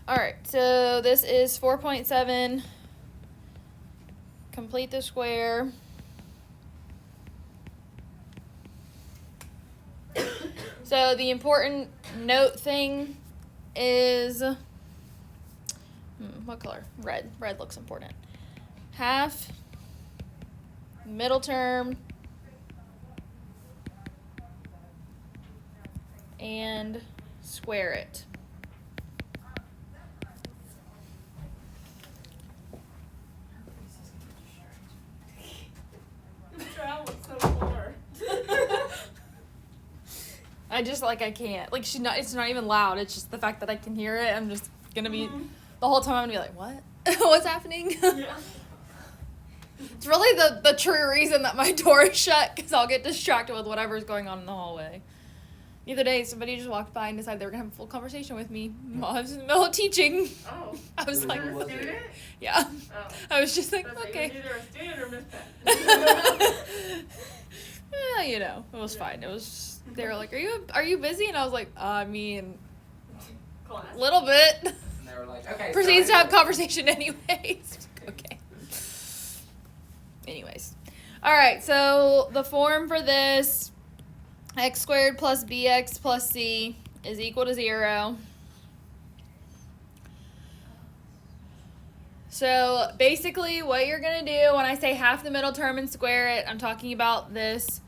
All right, so this is 4.7. Complete the square. So the important note thing is, what color? Red. Red looks important. Half, middle term, and square it. I can't. Like, it's not even loud. It's just the fact that I can hear it. I'm just gonna be, the whole time I'm gonna be like, what? What's happening? Yeah. It's really the true reason that my door is shut, because I'll get distracted with whatever's going on in the hallway. The other day, somebody just walked by and decided they were gonna have a full conversation with me while I was in the middle of teaching. Oh. I was like, yeah. Oh. I was just like, okay. Either a student or Miss Pat. Yeah, you know, it was fine. It was. They were like, "Are you busy?" And I was like, "I mean, a little bit." And they were like, "Okay." Proceeds to have conversation anyways. Okay. Anyways, all right. So the form for this: x squared plus bx plus c is equal to 0. So basically, what you're gonna do when I say half the middle term and square it, I'm talking about this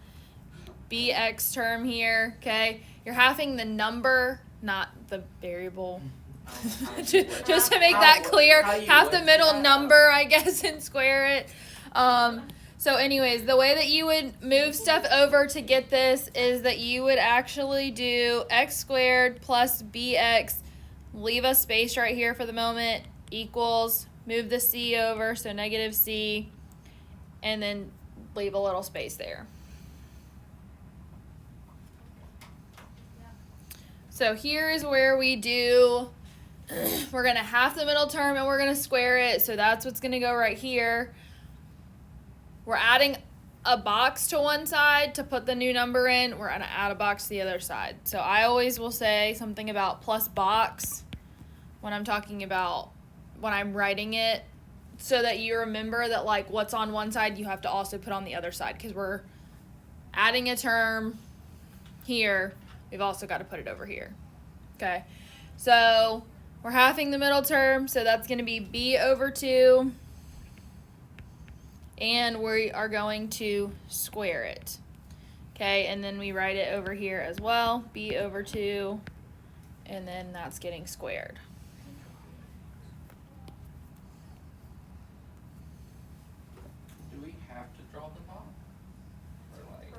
bx term here, okay? You're halving the number, not the variable. Just to make that clear, half the middle number, I guess, and square it. So anyways, the way that you would move stuff over to get this is that you would actually do x squared plus bx, leave a space right here for the moment, equals, move the c over, so negative c, and then leave a little space there. So here is where we do, we're going to half the middle term and we're going to square it. So that's what's going to go right here. We're adding a box to one side to put the new number in. We're going to add a box to the other side. So I always will say something about plus box when I'm talking about, when I'm writing it, so that you remember that like what's on one side you have to also put on the other side, because we're adding a term here. We've also got to put it over here. Okay, so we're halving the middle term, so that's going to be b over 2. And we are going to square it. Okay, and then we write it over here as well, b over 2, and then that's getting squared. Do we have to draw the box? Or like...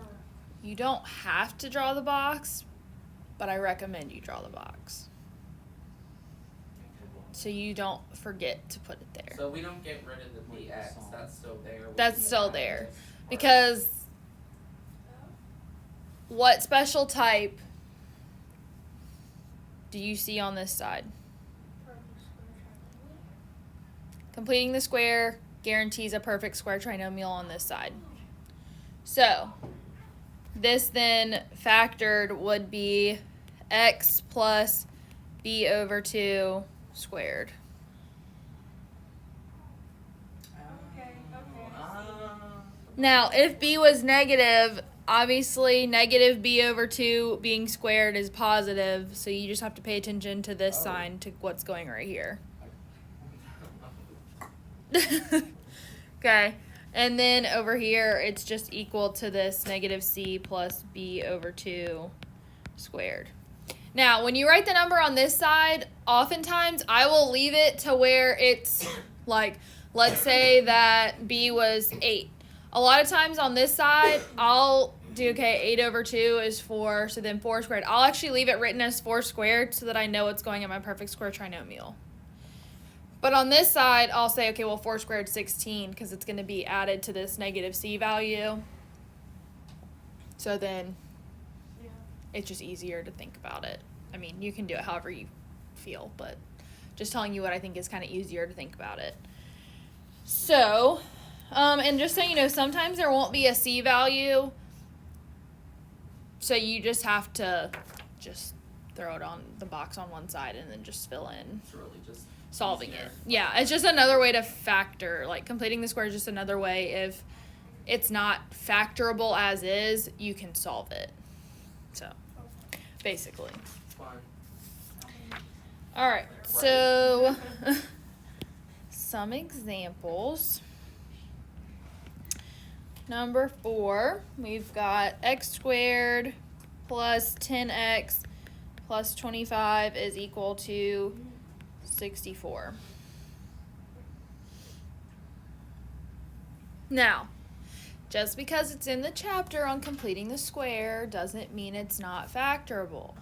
You don't have to draw the box, but I recommend you draw the box, so you don't forget to put it there. So we don't get rid of the bx, that's still there. That's still there, because what special type do you see on this side? Completing the square guarantees a perfect square trinomial on this side. So this then factored would be x plus b over 2 squared. Now, if b was negative, obviously negative b over 2 being squared is positive, so you just have to pay attention to this sign, to what's going right here. Okay, and then over here, it's just equal to this negative c plus b over 2 squared. Now, when you write the number on this side, oftentimes I will leave it to where it's like, let's say that b was 8. A lot of times on this side, I'll do, okay, 8 over 2 is 4, so then 4 squared. I'll actually leave it written as 4 squared so that I know what's going in my perfect square trinomial. But on this side, I'll say, okay, well, 4 squared is 16 because it's going to be added to this negative c value. So then it's just easier to think about it. I mean, you can do it however you feel, but just telling you what I think is kind of easier to think about it. So, and just so you know, sometimes there won't be a c value, so you just have to just throw it on the box on one side and then just fill in It's really just solving easier. it. Yeah, it's just another way to factor. Like, completing the square is just another way. If it's not factorable as is, you can solve it. So, basically. Fun. All right, so some examples. Number 4, we've got x squared plus 10x plus 25 is equal to 64. Now, just because it's in the chapter on completing the square doesn't mean it's not factorable.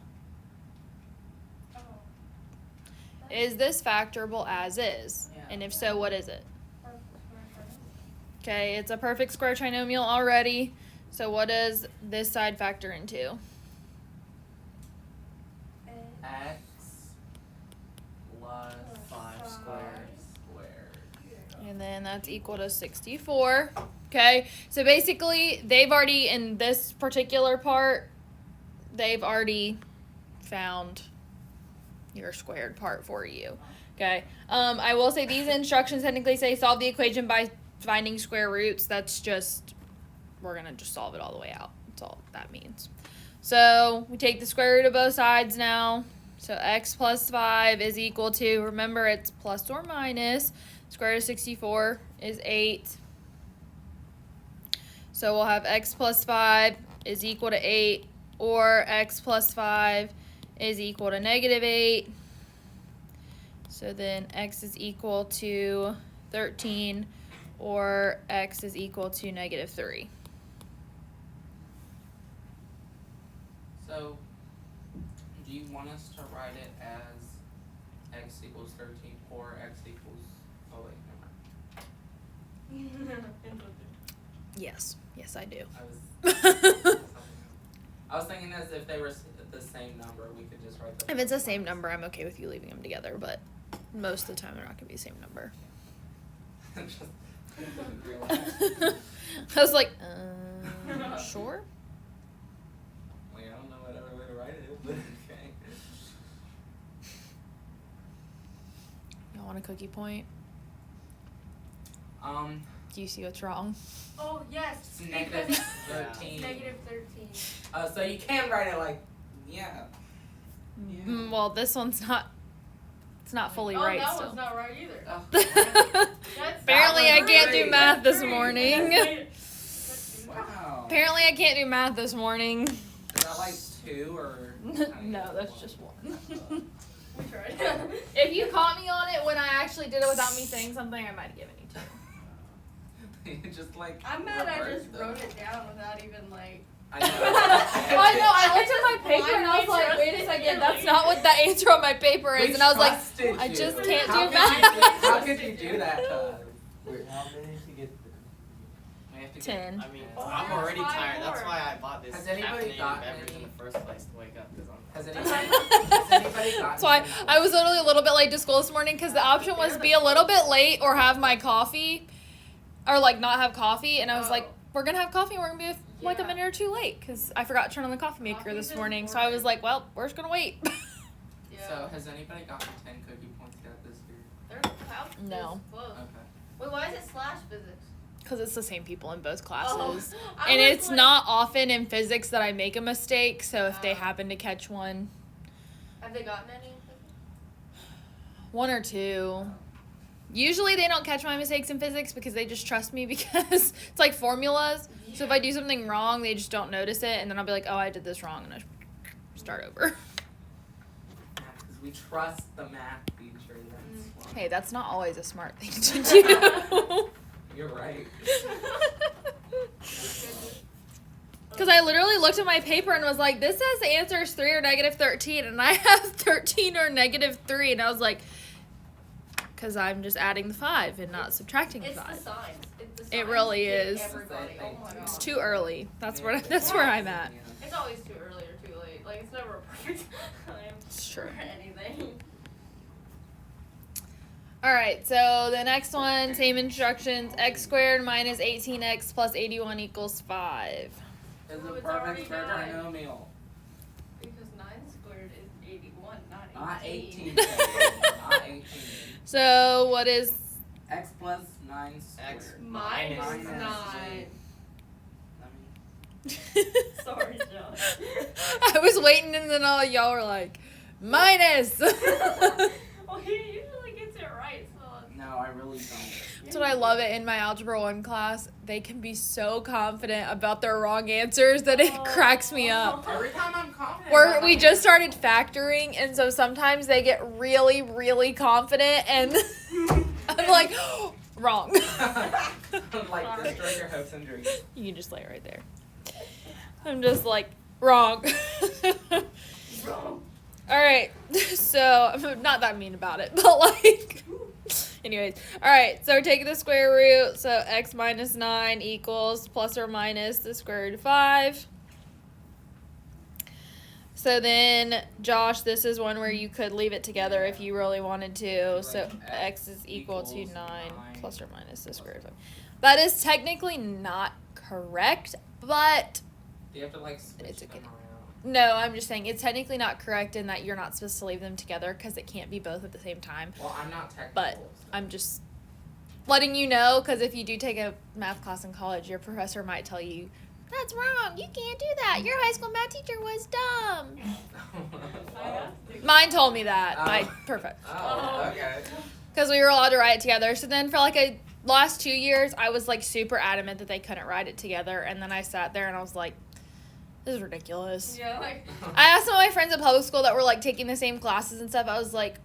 Is this factorable as is? Yeah. And if so, what is it? Okay, it's a perfect square trinomial already. So what does this side factor into? X plus 5 squared. And then that's equal to 64. Okay, so basically they've already, in this particular part, they've already found your squared part for you. Okay, I will say these instructions technically say solve the equation by finding square roots. That's just, we're going to just solve it all the way out. That's all that means. So we take the square root of both sides now. So x plus 5 is equal to, remember it's plus or minus, square root of 64 is 8. So we'll have x plus 5 is equal to 8, or x plus 5 is equal to negative 8. So then x is equal to 13, or x is equal to negative 3. So, do you want us to write it as x equals 13 or x equals, oh wait, never mind. Yes, I do. I was thinking as if they were the same number, we could just write them. If it's the same number, I'm okay with you leaving them together, but most of the time they're not going to be the same number. Just didn't realize. I was like, sure. Like, I don't know what other way to write it, but okay. Y'all want a cookie point? Do you see what's wrong? Oh, yes. It's negative 13. Negative 13. So you can write it like, yeah. Well, this one's not. It's not fully right that still. one's not right either. Oh, That's Apparently, I can't do great. math this Great. morning. wow. Apparently, I can't do math this morning. Is that like 2 or? No, that's just 1. We tried. If you caught me on it when I actually did it without me saying something, I might have given you 2. You just like. I'm mad I reversed just them. wrote it down without even like. I know. I know. I looked at my paper and I was like, wait a second, that's not what the answer on my paper is. And I was like, trusted I you. just can't How do could math. How could you do that to us? How many to get the We have to 10. I mean, Oh, I'm already there's 5 tired. That's more. why I bought this Has anybody caffeinated gotten beverage any- in the first place to wake up. Because Has I'm. anybody gotten? That's why I was literally a little bit late to school this morning because the option was be a little bit late or have my coffee, or like not have coffee. And I was like, Oh. we're gonna have coffee and we're gonna be like a Yeah. minute or 2 late because I forgot to turn on the coffee maker Coffee's this morning. So I was important. like, well, we're just gonna wait. Yeah. So has anybody gotten 10 cookie points yet this year? There's how No. close. Okay. Wait, why is it slash physics? Because it's the same people in both classes. I And was it's like- not often in physics that I make a mistake. So if they Oh. happen to catch one, Have they gotten any? in physics? 1 or 2. Usually they don't catch my mistakes in physics because they just trust me because it's like formulas. So if I do something wrong, they just don't notice it. And then I'll be like, oh, I did this wrong. And I start over. Because we trust the math teacher. That's why. Hey, that's not always a smart thing to do. You're right. Because I literally looked at my paper and was like, this says the answer is 3 or negative 13. And I have 13 or negative 3. And I was like, because I'm just adding the 5 and not subtracting the It's the 5. signs. It's the signs It really get is. Everybody. Oh my god. It's too early. That's where I'm at. It's always too early or too late. Like it's never a perfect time It's true. for anything. All right, so the next one, same instructions. X squared minus 18x plus 81 equals 5. It's Oh, a it's already perfect square nine. trinomial. Because 9 squared is Not 18. Not 18. So what is X plus 9 squared. X Minus minus 9. Let me. Sorry, Josh. I was waiting and then all y'all were like, minus. Well, he usually gets it right, so. No, I really don't. That's what I love it in my Algebra 1 class. They can be so confident about their wrong answers that it cracks me up. Every time I'm confident. We're, we just started factoring, and so sometimes they get really, really confident, and I'm like, wrong. Like, destroy your hopes and dreams. You can just lay it right there. I'm just like, wrong. Wrong. Alright, so, I'm not that mean about it, but like, anyways. Alright, so we're taking the square root, so x minus 9 equals plus or minus the square root of 5. So then, Josh, this is one where you could leave it together if you really wanted to. Like So x is equal to equals 9 9 plus or minus the square root of 5. That is technically not correct, but Do you have to, like, switch It's okay. them around? no, I'm just saying it's technically not correct in that you're not supposed to leave them together because it can't be both at the same time. Well, I'm not technical. But so- I'm just letting you know because if you do take a math class in college, your professor might tell you, that's wrong, you can't do that. Your high school math teacher was dumb. Mine told me that. My perfect. Oh, okay. Because we were allowed to write it together. So then for like a last 2 years, I was like super adamant that they couldn't write it together. And then I sat there and I was like, this is ridiculous. Yeah, like. I asked some of my friends at public school that were like taking the same classes and stuff. I was like,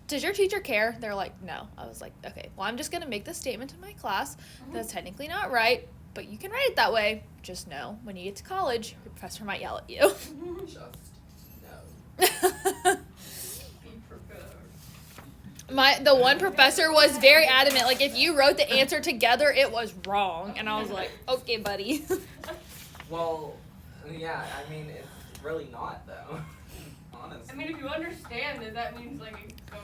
does your teacher care? They're like, no. I was like, okay, well, I'm just going to make this statement to my class. That's technically not right, but you can write it that way. Just know when you get to college, your professor might yell at you. Just no. Be prepared. The one professor was very adamant. Like, if you wrote the answer together, it was wrong. And I was like, okay, buddy. Well, yeah, I mean, it's really not, though. Honestly. I mean, if you understand it, that means, like, it go,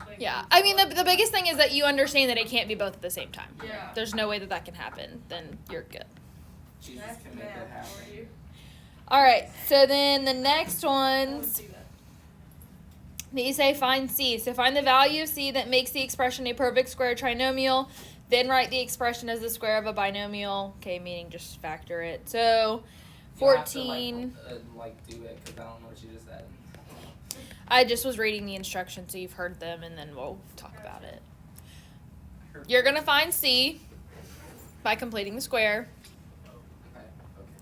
like. Yeah. I mean, the biggest thing is that you understand that it can't be both at the same time. Yeah. There's no way that that can happen. Then you're good. Jesus That's can make it math happen. for you. All right. So then the next I don't ones. see that. You say find C. So find the value of C that makes the expression a perfect square trinomial. Then write the expression as the square of a binomial. Okay, meaning just factor it. So You have to, 14. like do it, because I don't know what you just said. I just was reading the instructions, so you've heard them, and then we'll talk about it. You're going to find C by completing the square. Okay.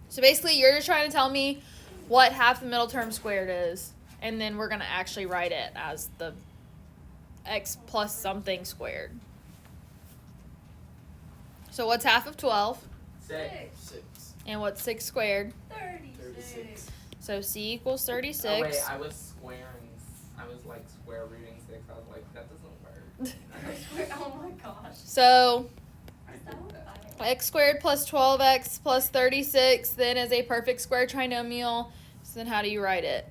So basically, you're just trying to tell me what half the middle term squared is. And then we're going to actually write it as the x plus something squared. So what's half of 12? 6. 6. And what's 6 squared? 36. So C equals 36. Oh, wait, I was squaring. I was, like, square rooting 6. I was like, that doesn't work. Oh my gosh. So I did that. x squared plus 12x plus 36 then is a perfect square trinomial. So then how do you write it?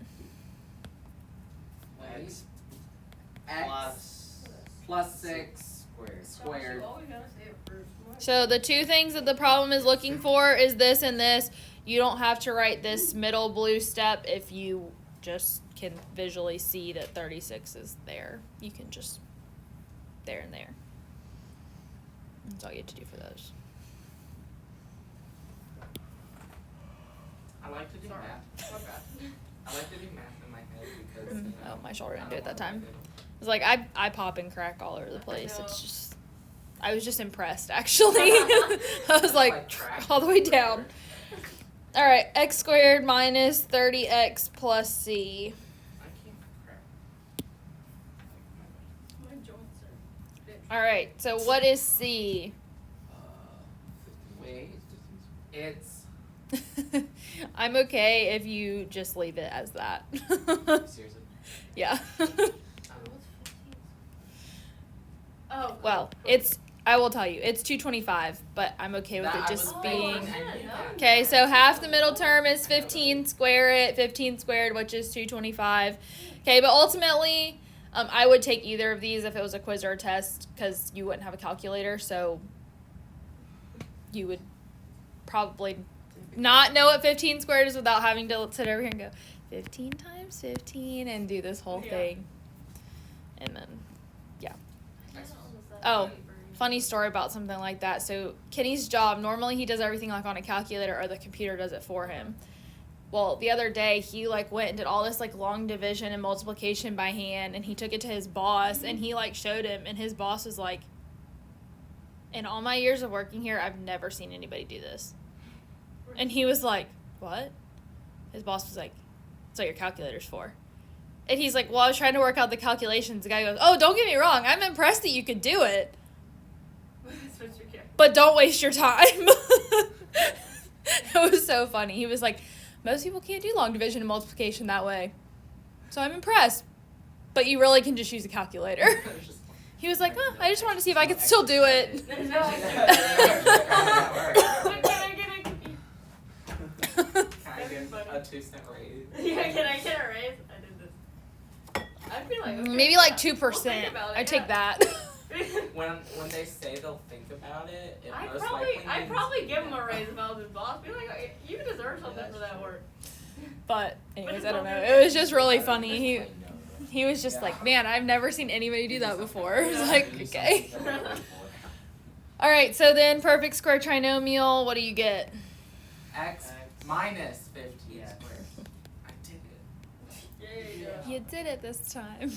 X X plus 6 squared. squared. You always gotta say it first. So the two things that the problem is looking for is this and this. You don't have to write this middle blue step if you just can visually see that 36 is there. You can just there and there. That's all you have to do for those. I like to do Sorry. math. My bad. I like to do math in my head because, you know, Oh, my shoulder didn't I do it don't that wanna time. do- It's like I pop and crack all over the place. know. It's just I was just impressed actually. I was like track all the way everywhere. down. All right, x squared minus 30x plus c. I can't crack. My joints are bitch. All right, so what is c? Wait, it's I'm okay if you just leave it as that. Seriously. Yeah. What's 15? Oh. Well, it's I will tell you, it's 225, but I'm okay with that it I just was being thinking, I knew that. okay. So half the middle term is 15. Square it, 15 squared, which is 225. Okay, but ultimately, I would take either of these if it was a quiz or a test because you wouldn't have a calculator, so you would probably not know what 15 squared is without having to sit over here and go 15 times 15 and do this whole Yeah. thing. And then, Next. oh, funny story about something like that. So Kenny's job, normally he does everything like on a calculator or the computer does it for him. Well, the other day he like went and did all this like long division and multiplication by hand, and he took it to his boss and he like showed him, and his boss was like, in all my years of working here, I've never seen anybody do this. And he was like, what? His boss was like, that's what your calculator's for. And he's like, well, I was trying to work out the calculations. The guy goes, oh, don't get me wrong, I'm impressed that you could do it, That's what you get. but don't waste your time. It was so funny. He was like, most people can't do long division and multiplication that way. So I'm impressed. But you really can just use a calculator. He was like, I just wanted to see if I could still do it. There's no Can I get a 2-cent raise? Yeah, can I get a raise? I did this. I'd be like, okay, Maybe like yeah. 2%. We'll think about it, I'd take yeah. that. When they say they'll think about it, it I'd most probably, likely I'd means probably give him no. a raise if I was his boss. Be like, you deserve something for that work. But anyways, I don't know. It was just really funny. He was just like, man, I've never seen anybody do that before. I was like, okay. All right, so then perfect square trinomial, what do you get? X minus 15 Yeah. squared. I did it. Yeah. You did it this time.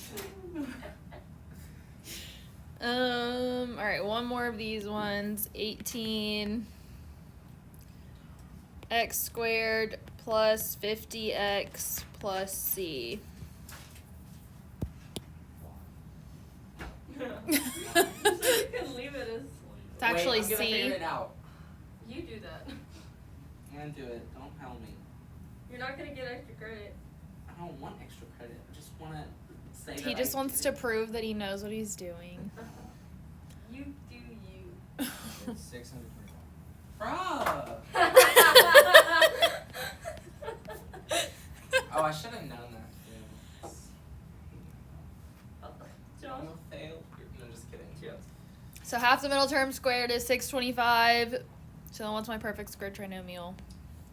All right, one more of these ones. 18 x squared plus 50x plus c. You can leave it as It's actually Wait, I'm gonna figure c. it out. you do that. I'm gonna do it. Don't help me. You're not gonna get extra credit. I don't want extra credit. I just wanna say He that just I wants did to prove that he knows what he's doing. You do you. It's 625. Bruh. Oh, I should have known that. I'm Josh. gonna fail. No, just kidding. So half the middle term squared is 625. So then what's my perfect square trinomial?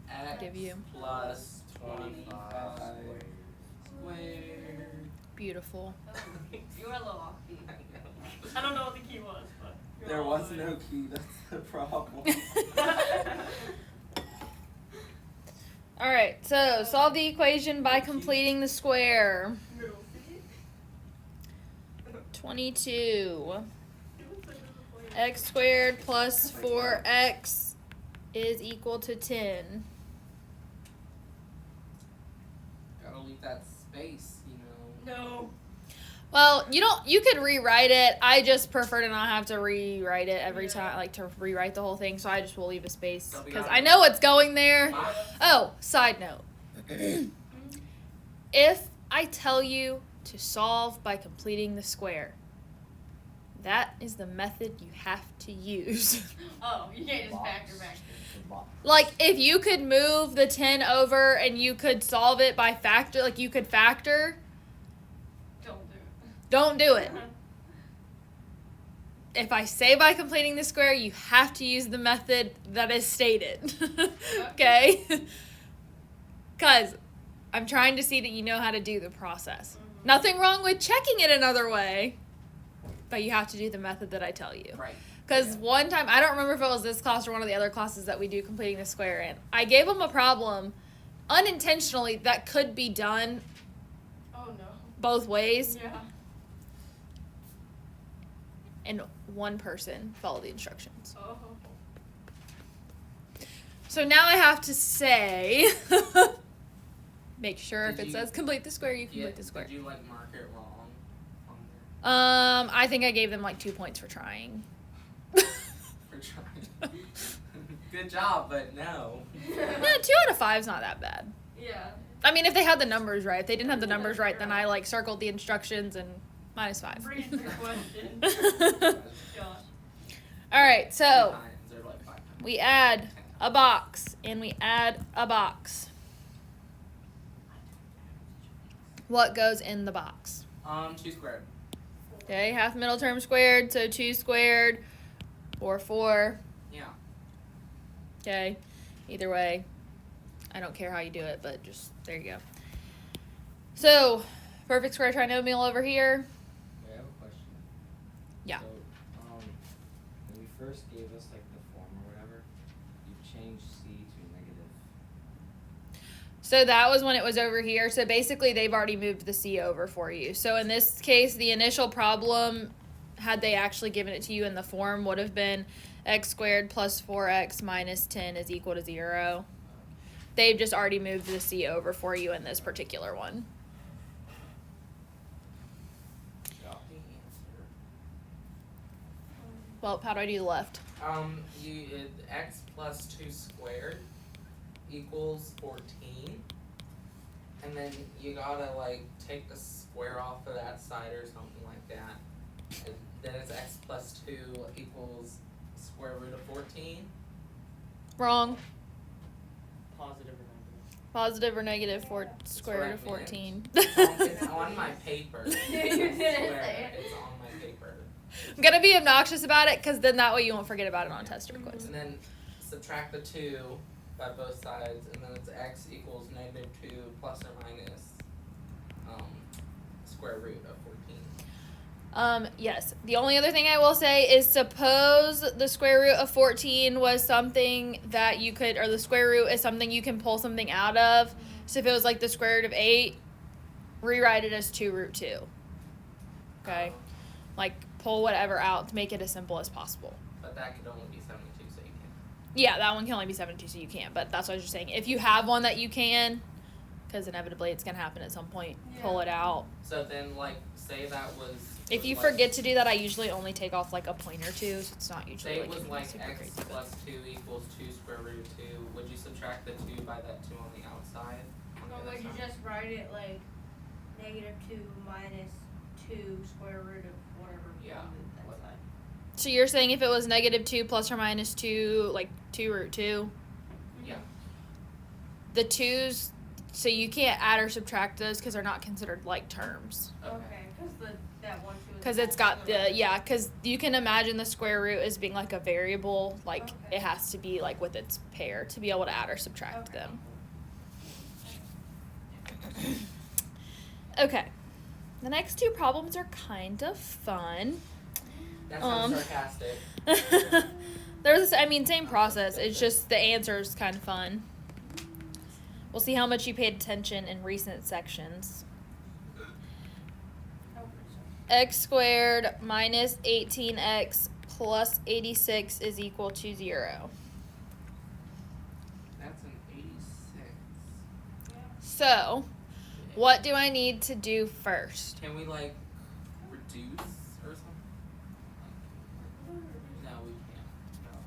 X Give you. plus 25 squared. Beautiful. You were a little off key. I don't know what the key was, but you were There all was the way. no key. That's the problem. All right, so solve the equation by completing the square. Middle C. 22 It looks like this before you- x squared plus 4x is equal to 10. Gotta leave that space, you know. No. Well, you could rewrite it. I just prefer to not have to rewrite it every Yeah. time, like to rewrite the whole thing, so I just will leave a space So we because got- I know what's going there. Oh, side note. If I tell you to solve by completing the square, that is the method you have to use. Oh, you can't just factor. Like, if you could move the 10 over and you could solve it by factor, like you could factor, Don't do it. don't do it. If I say by completing the square, you have to use the method that is stated. Okay? Because I'm trying to see that you know how to do the process. Mhm. Nothing wrong with checking it another way, but you have to do the method that I tell you. Right. Because one time, I don't remember if it was this class or one of the other classes that we do completing the square in. I gave them a problem unintentionally that could be done Oh no. both ways, Yeah. and one person followed the instructions. Oh. So now I have to say, make sure if Did it you- says complete the square, you Yeah, complete the square. Did you like mark it wrong on there I think I gave them like 2 points for trying. for trying? Good job, but no. Yeah, 2 out of 5 is not that bad. Yeah. I mean, if they had the numbers right. If they didn't have the numbers right, then I like circled the instructions and -5. Read the question. Gosh. All right, Two so times or like 5 times. we add a box and we add a box. What goes in the box? 2 squared. Okay, half middle term squared, so 2 squared or 4. Yeah. Okay, either way, I don't care how you do it, but just there you go. So, perfect square trinomial over here. Wait, I have a question. Yeah. So, when you first gave us like the form or whatever, you changed C to negative. So that was when it was over here. So basically they've already moved the C over for you. So in this case, the initial problem, had they actually given it to you in the form, would have been x squared plus 4x minus 10 is equal to 0. They've just already moved the C over for you in this particular one. Got the answer. Well, how do I do the left? X plus 2 squared equals 14. And then you gotta like take the square off of that side or something like that. And then it's x plus 2 equals square root of 14. Wrong. Positive or negative? Positive or negative for square root of correct, 14. It's on my paper. You didn't say it. It's on my paper. I'm going to be obnoxious about it because then that way you won't forget about it on test or quiz. And then subtract the 2 by both sides, and then it's x equals negative 2 plus or minus square root of 14. Yes. The only other thing I will say is suppose the square root of 14 was something that you could, or the square root is something you can pull something out of. So if it was like the square root of 8, rewrite it as 2 root 2. Okay? Like pull whatever out to make it as simple as possible. But that could only be 72, so you can't. Yeah, that one can only be 72, so you can't. But that's what I was just saying. If you have one that you can, because inevitably it's going to happen at some point, pull it out. So then, like, say that was. If you like, forget to do that, I usually only take off like a point or two, so it's not usually say it like, was like super x crazy. plus 2 equals 2 square root of 2, would you subtract the 2 by that 2 on the outside? Or would you just write it like negative 2 minus 2 square root of whatever you Yeah. moved that side? So you're saying if it was negative 2 plus or minus 2, like 2 root 2, Yeah. the 2's, so you can't add or subtract those because they're not considered like terms. Okay, because that 1 2 is Because it's got the, yeah, because you can imagine the square root as being like a variable, like Okay. it has to be like with its pair to be able to add or subtract Okay. them. Okay. The next two problems are kind of fun. That sounds sarcastic. Same process. It's just the answer's kind of fun. We'll see how much you paid attention in recent sections. X squared minus 18x plus 86 is equal to 0. That's an 86. So, what do I need to do first? Can we, like, reduce or something? No, we can't. No.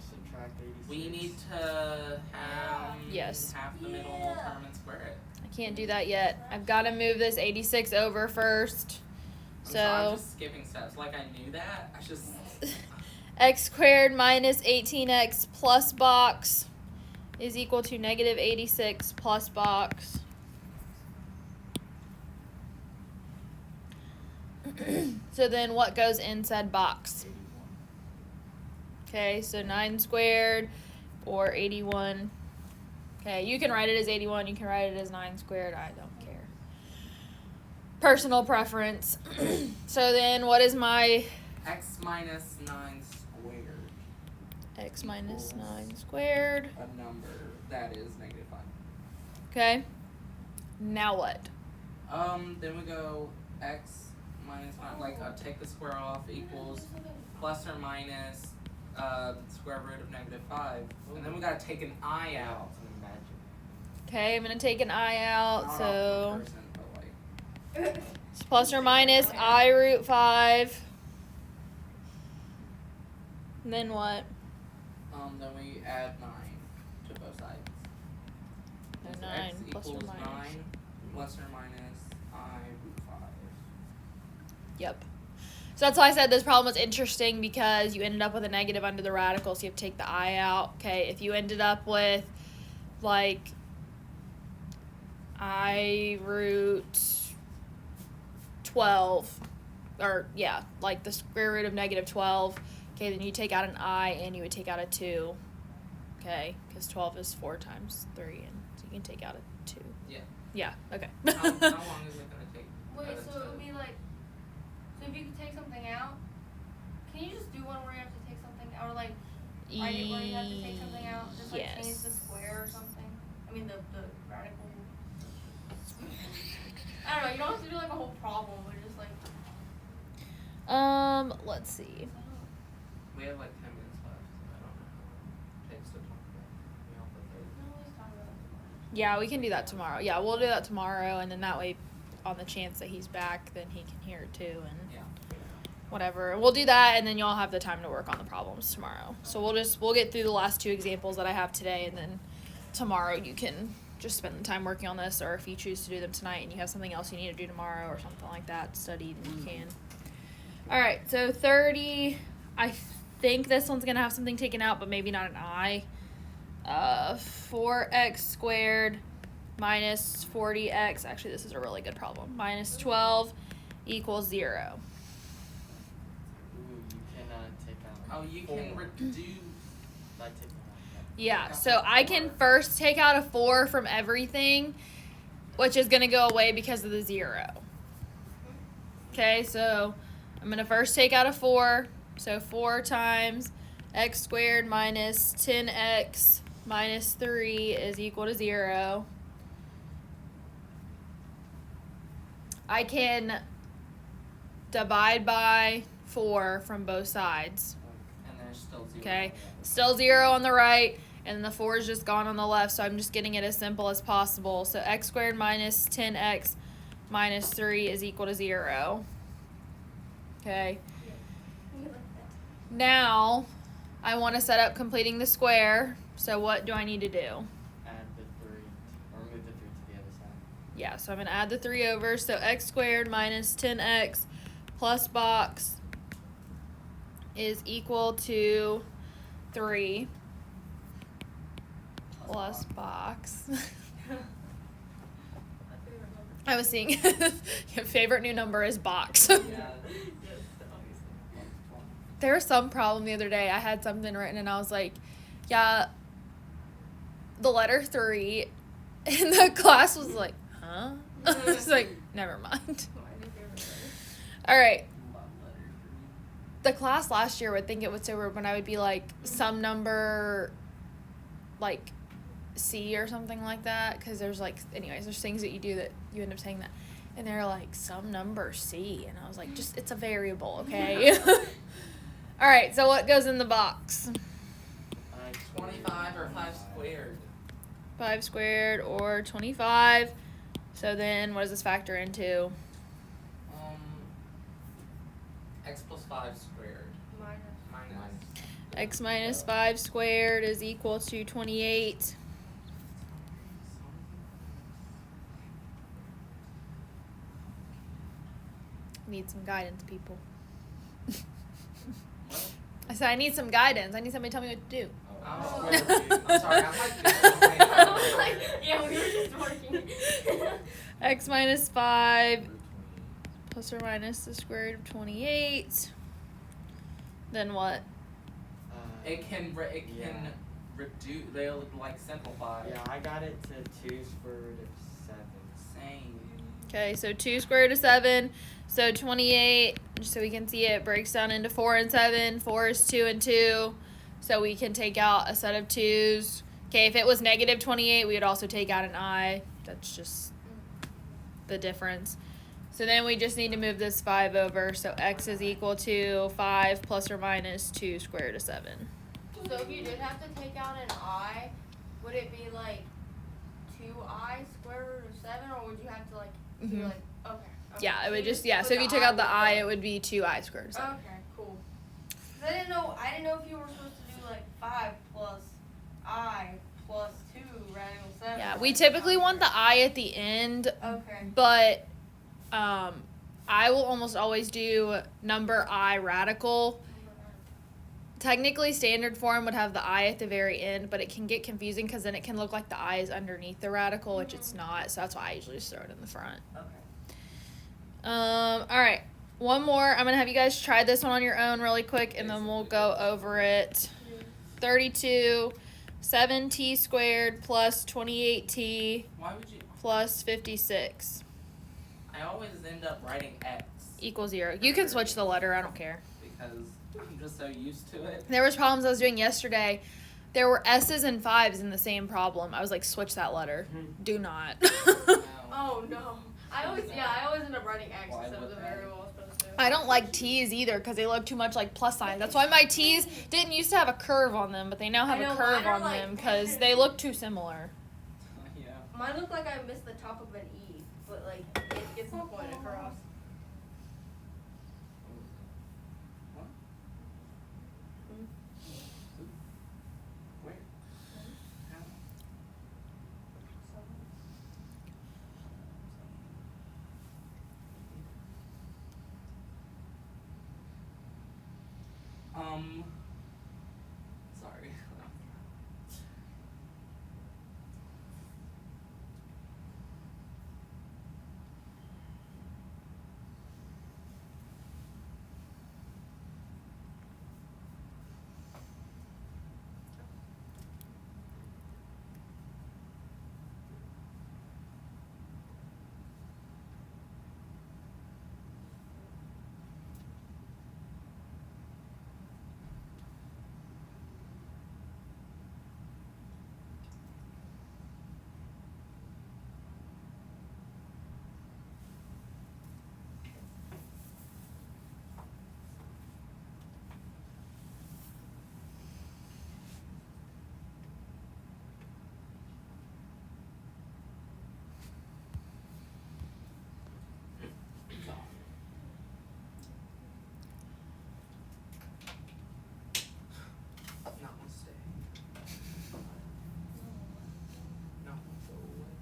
Subtract 86. We need to have Yes. half the middle term and square it. I can't do that yet. I've got to move this 86 over first. I'm So, just skipping steps. Like, I knew that. I just. x squared minus 18x plus box is equal to negative 86 plus box. So then what goes in said box? 81. Okay, so 9 squared or 81. Okay, you can write it as 81. You can write it as 9 squared. I don't care. Personal preference. So then what is my X minus 9 squared. x minus Equals 9 squared? A number that is negative 5. Okay. Now what? Then we go x minus 9, like, take the square off equals plus or minus square root of negative 5. And then we gotta take an I out. It's an imaginary. Okay, I'm going to take an I out. Not So off the person, but like. it's plus or minus I root 5. And then what? Then we add 9 to both sides. No, It's 9 x plus or equals minus. 9 plus or minus I root 5. Yep. So that's why I said this problem was interesting because you ended up with a negative under the radical, so you have to take the I out. Okay, if you ended up with like I root 12, or yeah, like the square root of negative 12, okay, then you take out an I and you would take out a 2, okay, because 12 is 4 times 3, and so you can take out a 2. Yeah. Yeah. Okay. How long is it gonna take? Wait, to- so it would be like, so if you could take something out, can you just do one where you have to take something out, or like write it where you have to take something out, just like change the square or something? I mean the radical. I don't know. You don't have to do like a whole problem, but just like. Let's see. We have like 10 minutes left. So I don't know how long it takes to talk about it. We all put those. Yeah, we can do that tomorrow. Yeah, we'll do that tomorrow, and then that way, on the chance that he's back, then he can hear it too, and Yeah. whatever. We'll do that, and then y'all have the time to work on the problems tomorrow. So we'll get through the last 2 examples that I have today, and then tomorrow you can just spend the time working on this, or if you choose to do them tonight and you have something else you need to do tomorrow or something like that, study, then you can. All right, so 30. I think this one's gonna have something taken out, but maybe not an I. 4x squared minus 40x. Actually, this is a really good problem. Minus 12 equals 0. Ooh, you cannot take out. Oh, you can reduce. Like taking out. Yeah, so I can first take out a 4 from everything, which is going to go away because of the 0. Okay, so I'm going to first take out a 4. So 4 times x squared minus 10x minus 3 is equal to 0. I can divide by 4 from both sides. And there's still 0. Okay, still 0 on the right, and the 4 is just gone on the left, so I'm just getting it as simple as possible. So x squared minus 10x minus 3 is equal to 0. Okay. Now, I want to set up completing the square, so what do I need to do? Add the 3, or move the 3 to the other side. Yeah, so I'm going to add the 3 over, so x squared minus 10x plus box is equal to 3 plus box. I was seeing your favorite new number is box. Yeah. There was some problem the other day. I had something written and I was like, yeah, the letter 3, and the class was like, huh? I was like, never mind. All right. The class last year would think it was so weird when I would be like some number, like C or something like that, because there's like, anyways, there's things that you do that you end up saying that, and they're like some number C, and I was like, just, it's a variable, okay? All right, so what goes in the box? 25 or 5 squared. 5 squared or 25. So then what does this factor into? X plus 5 squared. Minus. X minus 5 squared is equal to 28. Need some guidance, people. I said I need some guidance. I need somebody to tell me what to do. Oh, I'm sorry. I'm like, Yeah, we were just working. X minus 5 plus or minus the square root of 28. Then what? it can reduce. They'll like simplify. Yeah, I got it to 2 square root of 7. Same. Okay, so 2 square root of 7. So 28, just so we can see it, breaks down into 4 and 7. 4 is 2 and 2. So we can take out a set of 2's. Okay, if it was negative 28, we would also take out an I. That's just the difference. So then we just need to move this 5 over. So x is equal to 5 plus or minus 2 square root of 7. So if you did have to take out an I, would it be like 2I square root of 7, or would you have to like do Mhm. like okay? Yeah, it would you just, yeah. put So if you took out the with I, it would be 2I squared root of 7. Okay, cool. 'Cause I didn't know if you were supposed to do like 5 plus I plus 2 radical 7. Yeah, we typically want the I at the end, Okay. but I will almost always do number I radical. Technically, standard form would have the I at the very end, but it can get confusing because then it can look like the I is underneath the radical, which it's not. So that's why I usually just throw it in the front. Okay. All right, one more. I'm gonna have you guys try this one on your own really quick, and then we'll go over it. 32, 7t squared plus 28t. Why would you? plus 56 I always end up writing X equals 0. You can switch the letter, I don't care. because I'm just so used to it. There was problems I was doing yesterday. There were S's and 5s in the same problem. I was like, switch that letter. Do not. Oh no. I always end up writing X Why instead of would the that? variable I was supposed to. I don't like T's either because they look too much like plus signs. That's why my T's didn't used to have a curve on them, but they now have I know, a curve mine are on like- them because they look too similar. Yeah. Mine looked like I missed the top of an E, but like it gets the point across. What? Where? How? Sorry. Namaste. No, go away.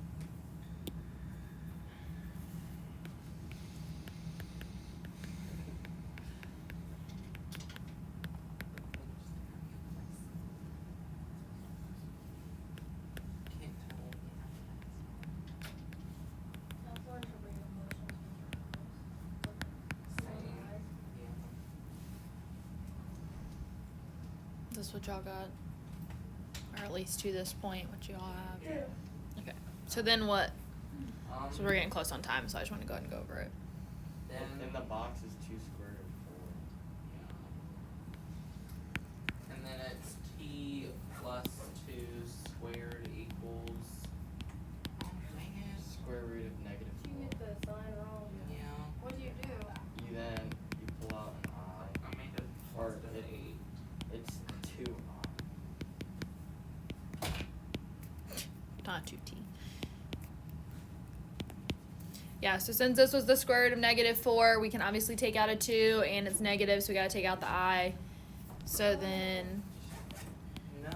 Can't tell. I've learned to read emotions with Yeah. This is what y'all got? Or at least to this point, what y'all have? Yeah. Okay. So then what? Um, So we're getting close on time, so I just want to go ahead and go over it. Then In the box is 2 squared root of 4. yeah. And then it's T plus 2 squared equals. Oh, dang it. Square root of negative You 4. get the sign wrong. Yeah. What do you do? You pull out an I. I made it Or positive it- 8. It's 2 I. Not 2t. Yeah, so since this was the square root of negative 4, we can obviously take out a 2, and it's negative, so we gotta take out the I. So then No.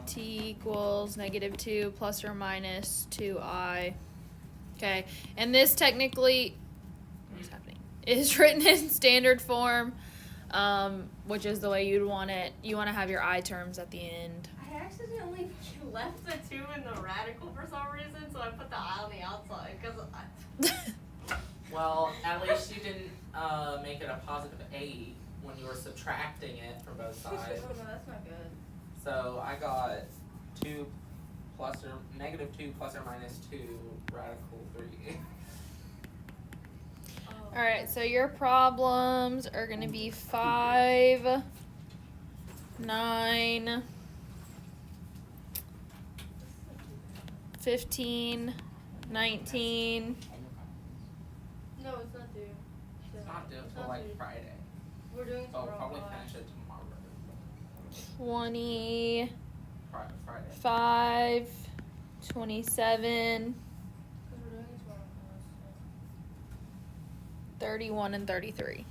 t equals negative 2 plus or minus 2i. Okay, and this technically, what's happening, is written in standard form, which is the way you'd want it. You want to have your I terms at the end. I accidentally left the 2 in the radical for some reason, so I put the I on the outside because Well, at least you didn't make it a positive 8 when you were subtracting it from both sides. Oh no, that's not good. So I got 2 plus or negative 2 plus or minus 2 radical 3. Oh. Alright, so your problems are going to be 5, 9, 15, 19, No, it's not due. It's not due It's until not like due. Friday. We're doing So I'll tomorrow. probably finish it tomorrow. 25, Friday. 27, Because we're doing it tomorrow. 31, and 33.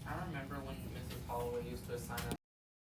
I remember when Mrs. Holloway used to assign us